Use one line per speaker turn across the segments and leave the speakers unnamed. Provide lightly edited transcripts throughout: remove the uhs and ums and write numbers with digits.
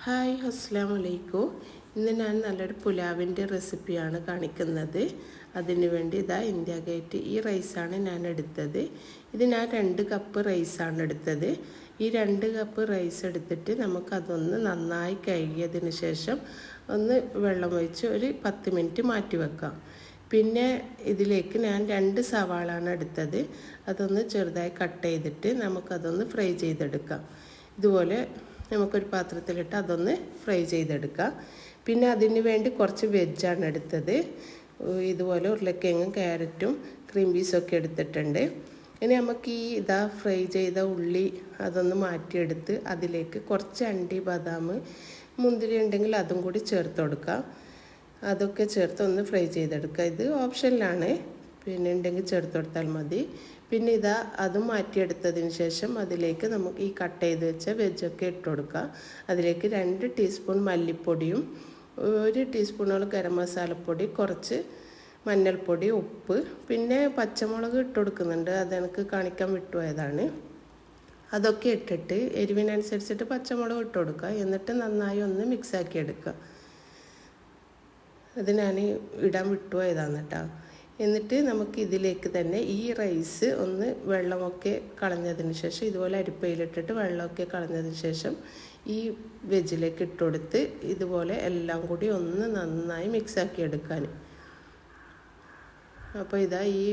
Hi അസ്സലാമു അലൈക്കും. ഇന്ന് ഞാൻ നല്ലൊരു പുലാവിൻ്റെ റെസിപ്പിയാണ് കാണിക്കുന്നത്. അതിനു വേണ്ടി ഇതാ ഇന്ത്യ ഗേറ്റ് ഈ റൈസാണ് ഞാൻ എടുത്തത്. ഇത് ഞാൻ 2 കപ്പ് റൈസാണ് എടുത്തത്. ഈ 2 കപ്പ് റൈസ് എടുത്തിട്ട് നമുക്കതൊന്ന് നന്നായി കഴുകിയതിന് ശേഷം ഒന്ന് വെള്ളമൊഴിച്ച് ഒരു 10 മിനിറ്റ് മാറ്റി വെക്കാം. പിന്നെ ഇതിലേക്ക് ഞാൻ 2 സവാളാണ് എടുത്തത്. അതൊന്ന് ചെറുതായി കട്ട് ചെയ്തിട്ട് നമുക്കതൊന്ന് ഫ്രൈ ചെയ്തെടുക്കാം. ഇതുപോലെ നമുക്കൊരു പാത്രത്തിലിട്ട് അതൊന്ന് ഫ്രൈ ചെയ്തെടുക്കാം. പിന്നെ അതിന് വേണ്ടി കുറച്ച് വെജാണ് എടുത്തത്. ഇതുപോലെ ഉരുളക്കിഴങ്ങും ക്യാരറ്റും ക്രീം പീസൊക്കെ എടുത്തിട്ടുണ്ട്. ഇനി നമുക്ക് ഫ്രൈ ചെയ്ത ഉള്ളി അതൊന്ന് മാറ്റിയെടുത്ത് അതിലേക്ക് കുറച്ച് അണ്ടി ബദാം മുന്തിരി ഉണ്ടെങ്കിൽ അതും കൂടി ചേർത്ത് കൊടുക്കാം. അതൊക്കെ ചേർത്ത് ഒന്ന് ഫ്രൈ ചെയ്തെടുക്കുക. ഇത് ഓപ്ഷനിലാണ്, പിന്നെ ഉണ്ടെങ്കിൽ ചേർത്ത് കൊടുത്താൽ മതി. പിന്നെ അതും മാറ്റിയെടുത്തതിന് ശേഷം അതിലേക്ക് നമുക്ക് ഈ കട്ട് ചെയ്ത് വെച്ച വെജൊക്കെ ഇട്ട് കൊടുക്കുക. അതിലേക്ക് 2 ടീസ്പൂൺ മല്ലിപ്പൊടിയും 1 ടീസ്പൂണോളം ഗരം മസാലപ്പൊടി, കുറച്ച് മഞ്ഞൾപ്പൊടി, ഉപ്പ്, പിന്നെ പച്ചമുളക് ഇട്ട് കൊടുക്കുന്നുണ്ട്. അതെനിക്ക് കാണിക്കാൻ വിട്ടുപോയതാണ്. അതൊക്കെ ഇട്ടിട്ട് എരിവിനനുസരിച്ചിട്ട് പച്ചമുളക് ഇട്ട് കൊടുക്കുക. എന്നിട്ട് നന്നായി ഒന്ന് മിക്സാക്കി എടുക്കുക. അത് ഞാൻ ഇടാൻ വിട്ടുപോയതാണ് കേട്ടോ. എന്നിട്ട് നമുക്ക് ഇതിലേക്ക് തന്നെ ഈ റൈസ് ഒന്ന് വെള്ളമൊക്കെ കളഞ്ഞതിന് ശേഷം ഇതുപോലെ അരിപ്പയിലിട്ടിട്ട് വെള്ളമൊക്കെ കളഞ്ഞതിന് ശേഷം ഈ വെജിലേക്ക് ഇട്ട് കൊടുത്ത് ഇതുപോലെ എല്ലാം കൂടി ഒന്ന് നന്നായി മിക്സാക്കി എടുക്കാൻ. അപ്പോൾ ഈ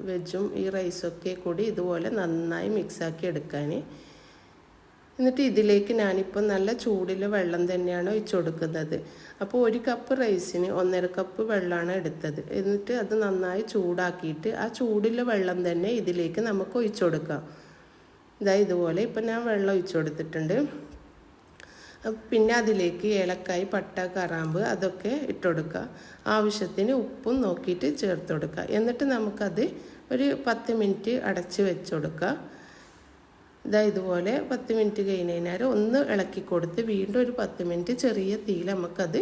വെജും ഈ റൈസൊക്കെ കൂടി ഇതുപോലെ നന്നായി മിക്സാക്കി എടുക്കാൻ. എന്നിട്ട് ഇതിലേക്ക് ഞാനിപ്പോൾ നല്ല ചൂടിൽ വെള്ളം തന്നെയാണ് ഒഴിച്ചു കൊടുക്കുന്നത്. അപ്പോൾ 1 കപ്പ് റൈസിന് 1.5 കപ്പ് വെള്ളമാണ് എടുത്തത്. എന്നിട്ട് അത് നന്നായി ചൂടാക്കിയിട്ട് ആ ചൂടിലെ വെള്ളം തന്നെ ഇതിലേക്ക് നമുക്ക് ഒഴിച്ചു കൊടുക്കാം. ഇതുപോലെ ഇപ്പം ഞാൻ വെള്ളം ഒഴിച്ചു കൊടുത്തിട്ടുണ്ട്. പിന്നെ അതിലേക്ക് ഏലക്കായ്, പട്ട, കറാമ്പ് അതൊക്കെ ഇട്ട് കൊടുക്കുക. ആവശ്യത്തിന് ഉപ്പും നോക്കിയിട്ട് ചേർത്ത് കൊടുക്കുക. എന്നിട്ട് നമുക്കത് ഒരു 10 മിനിറ്റ് അടച്ച് വെച്ച് കൊടുക്കുക. ഇതുപോലെ 10 മിനിറ്റ് കഴിഞ്ഞാൽ ഒന്ന് ഇളക്കി കൊടുത്ത് വീണ്ടും ഒരു 10 മിനിറ്റ് ചെറിയ തീയിൽ നമുക്കത്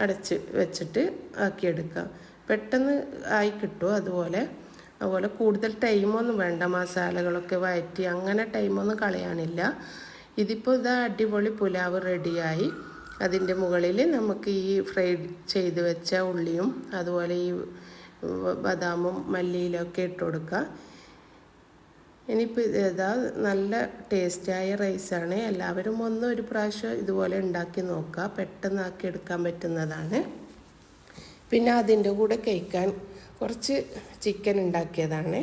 അടച്ച് വെച്ചിട്ട് ആക്കിയെടുക്കാം. പെട്ടെന്ന് ആയി കിട്ടും. അതുപോലെ കൂടുതൽ ടൈമൊന്നും വേണ്ട. മസാലകളൊക്കെ വഴറ്റി അങ്ങനെ ടൈമൊന്നും കളയാനില്ല. ഇതിപ്പോൾ അടിപൊളി പുലാവ് റെഡിയായി. അതിൻ്റെ മുകളിൽ നമുക്ക് ഈ ഫ്രൈ ചെയ്ത് വെച്ച ഉള്ളിയും അതുപോലെ ഈ ബദാമും മല്ലിയിലൊക്കെ ഇട്ട് കൊടുക്കുക. ഇനിയിപ്പോൾ നല്ല ടേസ്റ്റായ റൈസാണ്. എല്ലാവരും ഒരു പ്രാവശ്യം ഇതുപോലെ ഉണ്ടാക്കി നോക്കുക. പെട്ടെന്ന് ആക്കി എടുക്കാൻ പറ്റുന്നതാണ്. പിന്നെ അതിൻ്റെ കൂടെ കഴിക്കാൻ കുറച്ച് ചിക്കൻ ഉണ്ടാക്കിയതാണ്.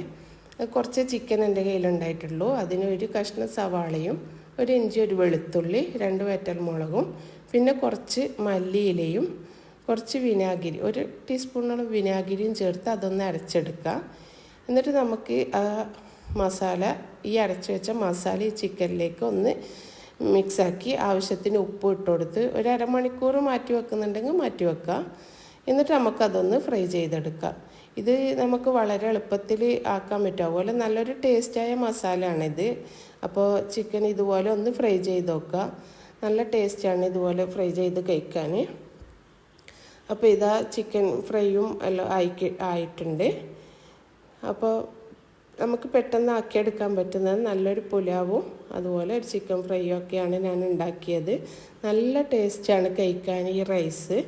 കുറച്ച് ചിക്കൻ എൻ്റെ കയ്യിലുണ്ടായിട്ടുള്ളൂ. അതിന് 1 കഷ്ണം സവാളയും 1 ഇഞ്ചി 1 വെളുത്തുള്ളി 2 വറ്റൽമുളകും പിന്നെ കുറച്ച് മല്ലിയിലയും കുറച്ച് വിനാഗിരി 1 ടീസ്പൂണോളം വിനാഗിരിയും ചേർത്ത് അതൊന്ന് അരച്ചെടുക്കുക. എന്നിട്ട് നമുക്ക് മസാല ഈ അരച്ച് വെച്ച മസാല ഈ ചിക്കനിലേക്ക് ഒന്ന് മിക്സാക്കി ആവശ്യത്തിന് ഉപ്പ് ഇട്ട് കൊടുത്ത് ഒരു അരമണിക്കൂർ മാറ്റി വെക്കുന്നുണ്ടെങ്കിൽ മാറ്റി വെക്കുക. എന്നിട്ട് നമുക്കതൊന്ന് ഫ്രൈ ചെയ്തെടുക്കാം. ഇത് നമുക്ക് വളരെ എളുപ്പത്തിൽ ആക്കാൻ പറ്റും. അതുപോലെ നല്ലൊരു ടേസ്റ്റായ മസാലയാണിത്. അപ്പോൾ ചിക്കൻ ഇതുപോലെ ഒന്ന് ഫ്രൈ ചെയ്ത് നോക്കുക. നല്ല ടേസ്റ്റാണ് ഇതുപോലെ ഫ്രൈ ചെയ്ത് കഴിക്കാൻ. അപ്പോൾ ചിക്കൻ ഫ്രൈയും എല്ലാം ആയിട്ടുണ്ട്. അപ്പോൾ നമുക്ക് പെട്ടെന്ന് ആക്കിയെടുക്കാൻ പറ്റുന്നത് നല്ലൊരു പുലാവും അതുപോലെ ഒരു ചിക്കൻ ഫ്രൈയും ഒക്കെയാണ് ഞാൻ ഉണ്ടാക്കിയത്. നല്ല ടേസ്റ്റാണ് കഴിക്കാൻ ഈ റൈസ്.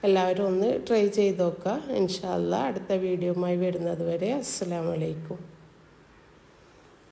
എല്ലാവരും ഒന്ന് ട്രൈ ചെയ്ത് നോക്കുക. ഇൻഷാ അല്ലാഹ് അടുത്ത വീഡിയോയുമായി വരുന്നത് വരെ അസ്സലാമു അലൈക്കും.